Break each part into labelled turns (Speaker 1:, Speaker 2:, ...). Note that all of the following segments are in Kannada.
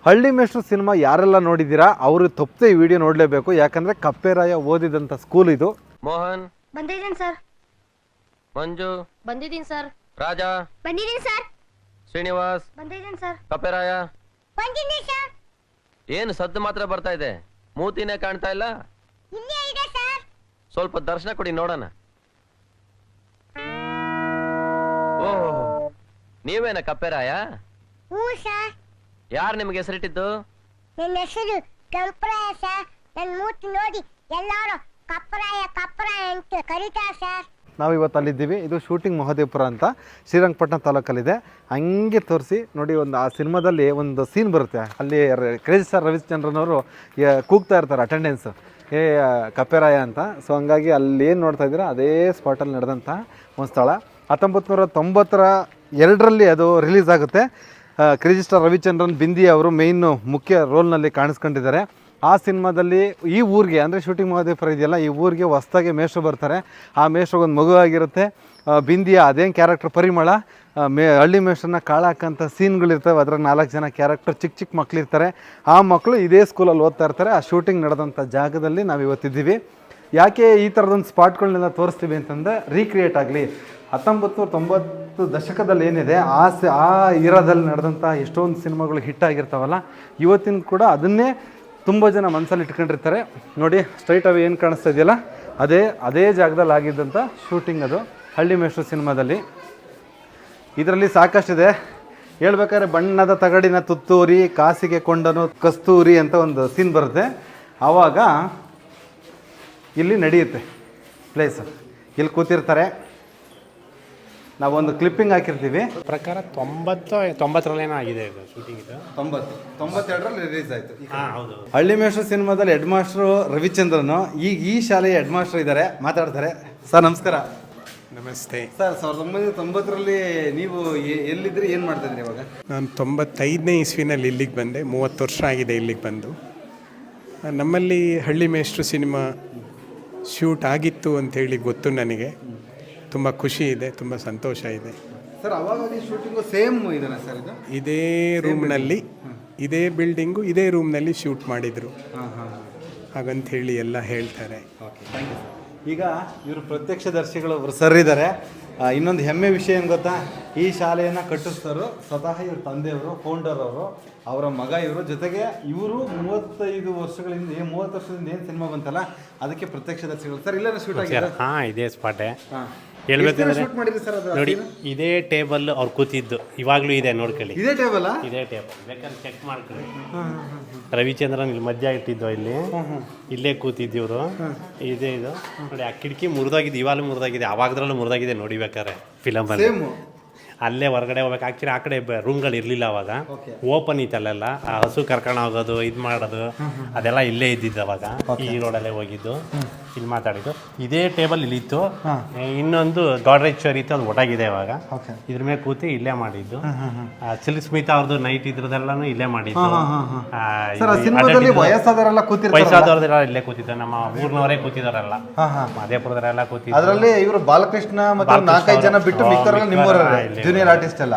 Speaker 1: ಹಳ್ಳಿ ಮೇಷ್ಟ್ರು ಸಿನಿಮಾ ಯಾರೆಲ್ಲ ನೋಡಿದ್ದೀರಾ ಅವರು ತಪ್ಪದೆ ಈ ವಿಡಿಯೋ ನೋಡಲೇಬೇಕು. ಯಾಕಂದ್ರೆ ಕಪ್ಪೆರಾಯ ಓದಿದಂಥ ಸ್ಕೂಲ್ ಇದು.
Speaker 2: ಮೋಹನ್
Speaker 3: ಬಂದಿದ್ದೀನಿ ಸರ್.
Speaker 2: ಮಂಜು
Speaker 3: ಬಂದಿದ್ದೀನಿ ಸರ್.
Speaker 2: ರಾಜ
Speaker 3: ಬಂದಿದ್ದೀನಿ ಸರ್.
Speaker 2: ಶ್ರೀನಿವಾಸ್
Speaker 3: ಬಂದಿದ್ದೀನಿ ಸರ್.
Speaker 2: ಕಪ್ಪೆರಾಯ
Speaker 3: ಬಂದಿದ್ದೀನಿ ಸರ್.
Speaker 2: ಏನು ಸದ್ದು ಮಾತ್ರ ಬರ್ತಾ ಇದೆ, ಮೂತಿನೇ ಕಾಣ್ತಾ ಇಲ್ಲ.
Speaker 3: ಇಲ್ಲೇ ಇದೆ ಸರ್.
Speaker 2: ಸ್ವಲ್ಪ ದರ್ಶನ ಕೊಡಿ ನೋಡೋಣ. ಓಹೋ, ನೀವೇನ ಕಪ್ಪೆರಾಯ?
Speaker 3: ಹ್ಞೂ ಸರ್.
Speaker 2: ಯಾರು ನಿಮ್ಗೆ ಹೆಸರಿಟ್ಟಿದ್ದು?
Speaker 3: ನನ್ನ ಹೆಸರು ಕೆಂಪರಾಯ ಸರ್. ನನ್ನ ಮೂತಿ ನೋಡಿ ಎಲ್ಲರೂ ಕಪ್ಪರಾಯ ಕಪ್ಪರಾಯ ಅಂತ ಕರೀತಾರೆ ಸರ್.
Speaker 1: ನಾವು ಇವತ್ತು ಅಲ್ಲಿದ್ದೀವಿ. ಇದು ಶೂಟಿಂಗ್ ಮಹದೇವಪುರ ಅಂತ ಶ್ರೀರಂಗಪಟ್ಟಣ ತಾಲೂಕಲ್ಲಿದೆ. ಹಂಗೆ ತೋರಿಸಿ ನೋಡಿ, ಒಂದು ಆ ಸಿನಿಮಾದಲ್ಲಿ ಒಂದು ಸೀನ್ ಬರುತ್ತೆ. ಅಲ್ಲಿ ಕ್ರೇಜಿ ಸ್ಟಾರ್ ರವಿಚಂದ್ರನ್ ಕೂಗ್ತಾ ಇರ್ತಾರೆ ಅಟೆಂಡೆನ್ಸ್, ಏ ಕಪ್ಪೆರಾಯ ಅಂತ. ಸೊ ಹಂಗಾಗಿ ಅಲ್ಲಿ ಏನು ನೋಡ್ತಾ ಇದ್ದೀರಾ ಅದೇ ಸ್ಪಾಟಲ್ಲಿ ನಡೆದಂಥ ಒಂದು ಸ್ಥಳ. 1992ರಲ್ಲಿ ಅದು ರಿಲೀಸ್ ಆಗುತ್ತೆ. ಕ್ರೇಜಿ ಸ್ಟಾರ್ ರವಿಚಂದ್ರನ್ ಬಿಂದಿ ಅವರು ಮೇಯ್ನು ಮುಖ್ಯ ರೋಲ್ನಲ್ಲಿ ಕಾಣಿಸ್ಕೊಂಡಿದ್ದಾರೆ. ಆ ಸಿನಿಮಾದಲ್ಲಿ ಈ ಊರಿಗೆ ಅಂದರೆ ಶೂಟಿಂಗ್ ಮಹದೇವಪುರ ಇದೆಯಲ್ಲ, ಈ ಊರಿಗೆ ಹೊಸ್ದಾಗಿ ಮೇಷ್ಟ್ರು ಬರ್ತಾರೆ. ಆ ಮೇಷ್ಟ್ರಿಗೊಂದು ಮಗು ಆಗಿರುತ್ತೆ. ಬಿಂದಿಯ ಅದೇನು ಕ್ಯಾರೆಕ್ಟರ್ ಪರಿಮಳ ಹಳ್ಳಿ ಮೇಷ್ಟ್ರನ್ನ ಕಾಳಾಕಂಥ ಸೀನ್ಗಳಿರ್ತವೆ. ಅದ್ರಾಗ 4 ಜನ ಕ್ಯಾರೆಕ್ಟರ್ ಚಿಕ್ಕ ಚಿಕ್ಕ ಮಕ್ಕಳಿರ್ತಾರೆ. ಆ ಮಕ್ಕಳು ಇದೇ ಸ್ಕೂಲಲ್ಲಿ ಓದ್ತಾ ಇರ್ತಾರೆ. ಆ ಶೂಟಿಂಗ್ ನಡೆದಂಥ ಜಾಗದಲ್ಲಿ ನಾವು ಇವತ್ತಿದ್ದೀವಿ. ಯಾಕೆ ಈ ಥರದೊಂದು ಸ್ಪಾಟ್ಗಳನ್ನೆಲ್ಲ ತೋರಿಸ್ತೀವಿ ಅಂತಂದರೆ ರೀಕ್ರಿಯೇಟ್ ಆಗಲಿ. 1990 ದಶಕದಲ್ಲಿ ಏನಿದೆ ಆ ಇರಾದಲ್ಲಿ ನಡೆದಂಥ ಎಷ್ಟೊಂದು ಸಿನಿಮಾಗಳು ಹಿಟ್ಟಾಗಿರ್ತಾವಲ್ಲ, ಇವತ್ತಿನ ಕೂಡ ಅದನ್ನೇ ತುಂಬ ಜನ ಮನಸ್ಸಲ್ಲಿ ಇಟ್ಕೊಂಡಿರ್ತಾರೆ. ನೋಡಿ ಸ್ಟ್ರೈಟ್ ಅವೇ ಏನು ಕಾಣಿಸ್ತಾ ಇದೆಯಲ್ಲ, ಅದೇ ಜಾಗದಲ್ಲಿ ಆಗಿದ್ದಂಥ ಶೂಟಿಂಗ್ ಅದು ಹಳ್ಳಿ ಮೇಷ್ಟ್ರು ಸಿನಿಮಾದಲ್ಲಿ. ಇದರಲ್ಲಿ ಸಾಕಷ್ಟಿದೆ ಹೇಳ್ಬೇಕಾದ್ರೆ. ಬಣ್ಣದ ತಗಡಿನ ತುತ್ತೂರಿ ಕಾಸಿಗೆ ಕೊಂಡನು ಕಸ್ತೂರಿ ಅಂತ ಒಂದು ಸೀನ್ ಬರುತ್ತೆ. ಆವಾಗ ಇಲ್ಲಿ ನಡೆಯುತ್ತೆ ಪ್ಲೇಸ್. ಇಲ್ಲಿ ಕೂತಿರ್ತಾರೆ. ನಾವೊಂದು ಕ್ಲಿಪ್ಪಿಂಗ್ ಹಾಕಿರ್ತೀವಿ.
Speaker 4: ಪ್ರಕಾರ 90-90ರಲ್ಲೇನೋ ಆಗಿದೆ ಇದು ಶೂಟಿಂಗ್. ಇದು
Speaker 1: 92ರಲ್ಲಿ ರಿಲೀಸ್ ಆಯಿತು.
Speaker 4: ಹೌದು.
Speaker 1: ಹಳ್ಳಿ ಮೇಷ್ಟ್ರು ಸಿನಿಮಾದಲ್ಲಿ ಹೆಡ್ ಮಾಸ್ಟ್ರು ರವಿಚಂದ್ರನ್ ಈಗ ಈ ಶಾಲೆಯ ಹೆಡ್ ಮಾಸ್ಟರ್ ಇದ್ದಾರೆ, ಮಾತಾಡ್ತಾರೆ. ಸರ್ ನಮಸ್ಕಾರ.
Speaker 4: ನಮಸ್ತೆ
Speaker 1: ಸರ್. 1990ರಲ್ಲಿ ನೀವು ಎಲ್ಲಿದ್ರಿ, ಏನು ಮಾಡ್ತಾಯಿದ್ರಿ ಇವಾಗ?
Speaker 4: ನಾನು 95ನೇ ಇಸ್ವಿನಲ್ಲಿ ಇಲ್ಲಿಗೆ ಬಂದೆ. 30 ವರ್ಷ ಆಗಿದೆ ಇಲ್ಲಿಗೆ ಬಂದು. ನಮ್ಮಲ್ಲಿ ಹಳ್ಳಿ ಮೇಷ್ಟ್ರು ಸಿನಿಮಾ ಶೂಟ್ ಆಗಿತ್ತು ಅಂಥೇಳಿ ಗೊತ್ತು ನನಗೆ. ತುಂಬ ಖುಷಿ ಇದೆ, ತುಂಬ ಸಂತೋಷ ಇದೆ.
Speaker 1: ಸರ್ ಅವಾಗ ಶೂಟಿಂಗು ಸೇಮ್ ಇದನ್ನ ಸರ್? ಇದು
Speaker 4: ಇದೇ ರೂಮ್ನಲ್ಲಿ, ಇದೇ ಬಿಲ್ಡಿಂಗು, ಇದೇ ರೂಮ್ನಲ್ಲಿ ಶೂಟ್ ಮಾಡಿದರು ಹಾಗಂಥೇಳಿ ಎಲ್ಲ ಹೇಳ್ತಾರೆ.
Speaker 1: Okay, thank you sir. ಈಗ ಇವರು ಪ್ರತ್ಯಕ್ಷದರ್ಶಿಗಳು ಒಬ್ಬರು ಸರ್ ಇದ್ದಾರೆ. ಇನ್ನೊಂದು ಹೆಮ್ಮೆ ವಿಷಯ ಏನು ಗೊತ್ತಾ, ಈ ಶಾಲೆಯನ್ನು ಕಟ್ಟಿಸ್ತಾರೋ ಸ್ವತಃ ಇವ್ರ ತಂದೆಯವರು, ಫೌಂಡರ್ ಅವರು, ಅವರ ಮಗ ಇವರು. ಜೊತೆಗೆ ಇವರು 35 ವರ್ಷಗಳಿಂದ 30 ವರ್ಷದಿಂದ ಏನು ಸಿನಿಮಾ ಬಂತಲ್ಲ ಅದಕ್ಕೆ ಪ್ರತ್ಯಕ್ಷದರ್ಶಿಗಳು. ಸರ್ ಇಲ್ಲೇನೋ ಶೂಟ್ ಆಗಿದೆ?
Speaker 5: ಹಾಂ, ಇದೇ ಸ್ಪಾಟೇ.
Speaker 1: ಹೇಳ್ಬೇಕಂದ್ರೆ
Speaker 5: ನೋಡಿ, ಇದೇ ಟೇಬಲ್ ಅವ್ರು ಕೂತಿದ್ದು ಇವಾಗಲೂ ಇದೆ, ನೋಡ್ಕೊಳ್ಳಿ.
Speaker 1: ಇದೇ ಟೇಬಲ್
Speaker 5: ಬೇಕಾದ್ರೆ ಚೆಕ್ ಮಾಡ್ಕೊಳ್ಳಿ. ರವಿಚಂದ್ರನ್ ಇಲ್ಲಿ ಮಧ್ಯ ಇಟ್ಟಿದ್ದು, ಇಲ್ಲೇ ಕೂತಿದ್ದೀವ್ರು. ಇದೇ ಇದು ನೋಡಿ, ಆ ಕಿಟಕಿ ಮುರಿದಾಗಿದೆ, ಇವಾಗಲೂ ಮುರಿದಾಗಿದೆ, ಅವಾಗದ್ರಲ್ಲೂ ಮುರಿದಾಗಿದೆ. ನೋಡಿ ಬೇಕಾರೆ ಫಿಲಮಲ್ಲಿ ಅಲ್ಲೇ ಹೊರಗಡೆ ಹೋಗ್ಬೇಕು. ಆ್ಯಕ್ಚುಲಿ ಆ ಕಡೆ ರೂಮ್ಗಳು ಇರಲಿಲ್ಲ ಅವಾಗ, ಓಪನ್ ಇತ್ತಲ್ಲೆಲ್ಲ. ಆ ಹಸು ಕರ್ಕೊಂಡು ಹೋಗೋದು, ಇದು ಮಾಡೋದು ಅದೆಲ್ಲ ಇಲ್ಲೇ ಇದ್ದಿದ್ದು. ಅವಾಗ ಈ ರೋಡಲ್ಲೇ ಹೋಗಿದ್ದು, ಇಲ್ಲಿ ಮಾತಾಡಿದ್ದು. ಇದೇ ಟೇಬಲ್ ಇಲ್ಲಿತ್ತು. ಇನ್ನೊಂದು ಗಾಡ್ರೇಜ್ ಇತ್ತು, ಅದು ಒಟಾಗಿದೆ ಇವಾಗ. ಇದ್ರ ಮೇಲೆ ಕೂತಿ ಇಲ್ಲೇ ಮಾಡಿದ್ದು. ಸಿಲ್ಕ್ ಸ್ಮಿತಾ ಅವ್ರದ್ದು ನೈಟ್ ಇದ್ರದೆಲ್ಲಾನು ಇಲ್ಲೇ ಮಾಡಿದ್ದು. ವಯಸ್ಸಾದವ್ರದೆಲ್ಲ ಇಲ್ಲೇ ಕೂತಿದ್ದಾರೆ. ನಮ್ಮ ಊರ್ನವರೇ ಕೂತಿದಾರಲ್ಲ, ಮಹದೇವಪುರದವರೆಲ್ಲ ಕೂತಿದ್ರು.
Speaker 1: ಅದರಲ್ಲಿ ಇವರು ಬಾಲಕೃಷ್ಣ ಮತ್ತು 4-5 ಜನ ಬಿಟ್ಟು ಮಿಕ್ಕವರೆಲ್ಲ ನಿಮ್ಮವರೇ, ಜೂನಿಯರ್ ಆರ್ಟಿಸ್ಟ್ ಎಲ್ಲ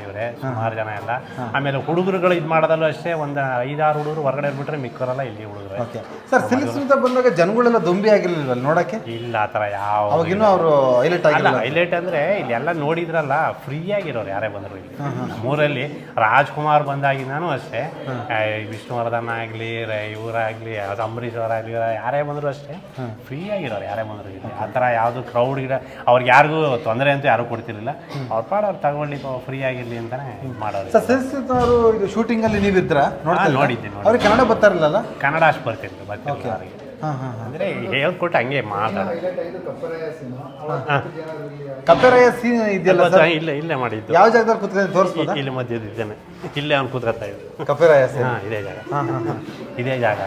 Speaker 5: ಇವರೇ, ಸುಮಾರು ಜನ ಎಲ್ಲ. ಆಮೇಲೆ ಹುಡುಗರುಗಳು ಇದು ಮಾಡೋದಲ್ಲೂ ಅಷ್ಟೇ, ಒಂದು 5-6 ಹುಡುಗರು ಹೊರಗಡೆ ಬಿಟ್ರೆ ಮಿಕ್ಕವರೆಲ್ಲ ಇಲ್ಲಿ ಹುಡುಗರು.
Speaker 1: ಸರ್ ಸಿಲ್ಕ್ ಸ್ಮಿತಾ ಬಂದಾಗ ಜನಗಳೆಲ್ಲ ದೊಂಬಿ ಆಗಿರ್ಲಿಲ್ವ ನೋಡಕ್ಕೆ?
Speaker 5: ಇಲ್ಲ, ಆ ಥರ ಯಾವ
Speaker 1: ಅವಾಗಿನ್ನೂ ಅವರು ಹೈಲೈಟ್ ಆಗಿಲ್ಲ.
Speaker 5: ಹೈಲೈಟ್ ಅಂದರೆ ಇಲ್ಲಿ ಎಲ್ಲ ನೋಡಿದ್ರಲ್ಲ, ಫ್ರೀ ಆಗಿರೋರು ಯಾರೇ ಬಂದರು ಇಲ್ಲಿ. ನಮ್ಮೂರಲ್ಲಿ ರಾಜ್ಕುಮಾರ್ ಬಂದಾಗಿಂದಾನು ಅಷ್ಟೇ, ವಿಷ್ಣುವರ್ಧನ್ ಆಗಲಿ, ಇವರಾಗಲಿ, ಅಂಬರೀಷ್ ಅವರಾಗಲಿ, ಯಾರೇ ಬಂದರೂ ಅಷ್ಟೇ ಫ್ರೀ ಆಗಿರೋರು ಯಾರೇ ಬಂದರು ಇಲ್ಲಿ. ಆ ಥರ ಯಾವುದು ಕ್ರೌಡ್ ಅವ್ರಿಗೆ ಯಾರಿಗೂ ತೊಂದರೆ ಅಂತೂ ಯಾರೂ ಕೊಡ್ತಿರ್ಲಿಲ್ಲ. ಅವ್ರ ಪಾಡು ಅವ್ರು ತಗೊಳ್ಳಿ, ಫ್ರೀ ಆಗಿರಲಿ ಅಂತಾನೆ ಮಾಡೋರು.
Speaker 1: ಸರ್ ಸಿಲ್ಕ್ ಸ್ಮಿತಾ ಅವರು ಇದು ಶೂಟಿಂಗ್ ಅಲ್ಲಿ ನೀವಿದ್ರ?
Speaker 5: ನೋಡಿದ್ದೀನಿ.
Speaker 1: ಅವ್ರಿಗೆ ಕನ್ನಡ ಬರ್ತಾರಲ್ಲ?
Speaker 5: ಕನ್ನಡ ಅಷ್ಟು ಬರ್ತಿರ್ಲಿಲ್ಲ ಅವರಿಗೆ. ಅಂದರೆ ಹೇಳ್ಕೊಟ್ಟು ಹಂಗೆ ಮಾತಾಡೋದು.
Speaker 1: ಕಪ್ಪೆರಾಯ ಸೀನ್ ಇದೆಯಲ್ಲ ಸರ್,
Speaker 5: ಇಲ್ಲೇ ಮಾಡಿದ್ದು.
Speaker 1: ಯಾವ ಜಾಗದಲ್ಲಿ ಕೂತ್ಕೊಂಡು ತೋರಿಸ್ಬೋದು?
Speaker 5: ಇಲ್ಲಿ ಮಧ್ಯದಿದ್ದೇನೆ, ಇಲ್ಲೇ ಅವ್ನು ಕೂತ್ಕೊತಾ ಇದ್ದು.
Speaker 1: ಕಪ್ಪೆರಾಯ ಸೀನ್
Speaker 5: ಇದೇ ಜಾಗ, ಇದೇ ಜಾಗ.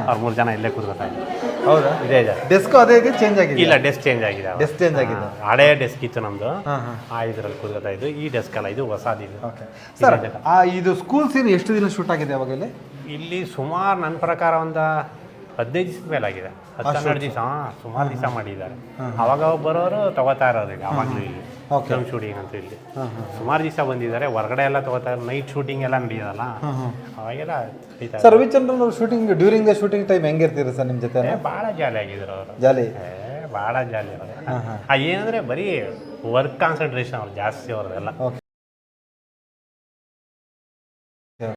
Speaker 5: ಅವ್ರು 3 ಜನ ಇಲ್ಲೇ ಕೂತ್ಕೊತಾ ಇದ್ರು.
Speaker 1: ಹೌದಾ?
Speaker 5: ಇದೇ ಜಾಗ.
Speaker 1: ಡೆಸ್ಕ್ ಅದೇ ಇದೆ, ಚೇಂಜ್ ಆಗಿದೆ?
Speaker 5: ಇಲ್ಲ, ಡೆಸ್ಕ್ ಚೇಂಜ್ ಆಗಿದೆ.
Speaker 1: ಡೆಸ್ಕ್ ಚೇಂಜ್ ಆಗಿದೆ.
Speaker 5: ಹಳೇ ಡೆಸ್ಕ್ ಇತ್ತು ನಮ್ದು, ಆ ಇದ್ರಲ್ಲಿ ಕೂತ್ಕೊತಾ ಇದ್ದು. ಈ ಡೆಸ್ಕ್ ಅಲ್ಲ, ಇದು ಹೊಸದಿದೆ.
Speaker 1: ಸರ್ ಇದು ಸ್ಕೂಲ್ ಸೀನ್ ಎಷ್ಟು ದಿನ ಶೂಟ್ ಆಗಿದೆ ಅವಾಗ
Speaker 5: ಇಲ್ಲಿ? ಸುಮಾರು ನನ್ನ ಪ್ರಕಾರ ಒಂದು 15 ದಿವಸದ ಮೇಲಾಗಿದೆ. 10-12 ದಿವಸ, ಸುಮಾರು ದಿವಸ ಮಾಡಿದ್ದಾರೆ. ಅವಾಗ ಬರೋರು ತಗೋತಾ ಇರೋರು ಈಗ. ಅವಾಗಲೂ ಇಲ್ಲಿ
Speaker 1: Okay.
Speaker 5: ಫಿಲ್ಮ್ ಶೂಟಿಂಗ್ ಅಂತ ಇಲ್ಲಿ ಸುಮಾರು ದಿವಸ ಬಂದಿದ್ದಾರೆ. ಹೊರಗಡೆ ಎಲ್ಲ ತಗೋತಾರೆ, ನೈಟ್ ಶೂಟಿಂಗ್ ಎಲ್ಲ ನಡೆಯೋದಲ್ಲ, ಅವಾಗೆಲ್ಲ ನಡೀತಾ
Speaker 1: ಸರ್ ರವಿಚಂದ್ರನ್ ಅವ್ರ shooting during the shooting time ಹೆಂಗಿರ್ತೀರಿ ಸರ್ ನಿಮ್ಮ ಜೊತೆ?
Speaker 5: ಭಾಳ ಜಾಲಿ ಆಗಿದ್ರು ಅವರು,
Speaker 1: ಜಾಲಿ.
Speaker 5: ಭಾಳ ಜಾಲಿ ಅವರು. ಏನಂದ್ರೆ ಬರೀ ವರ್ಕ್ ಕಾನ್ಸಂಟ್ರೇಷನ್ ಅವ್ರು ಜಾಸ್ತಿ ಅವ್ರದೆಲ್ಲ.
Speaker 1: ಓಕೆ.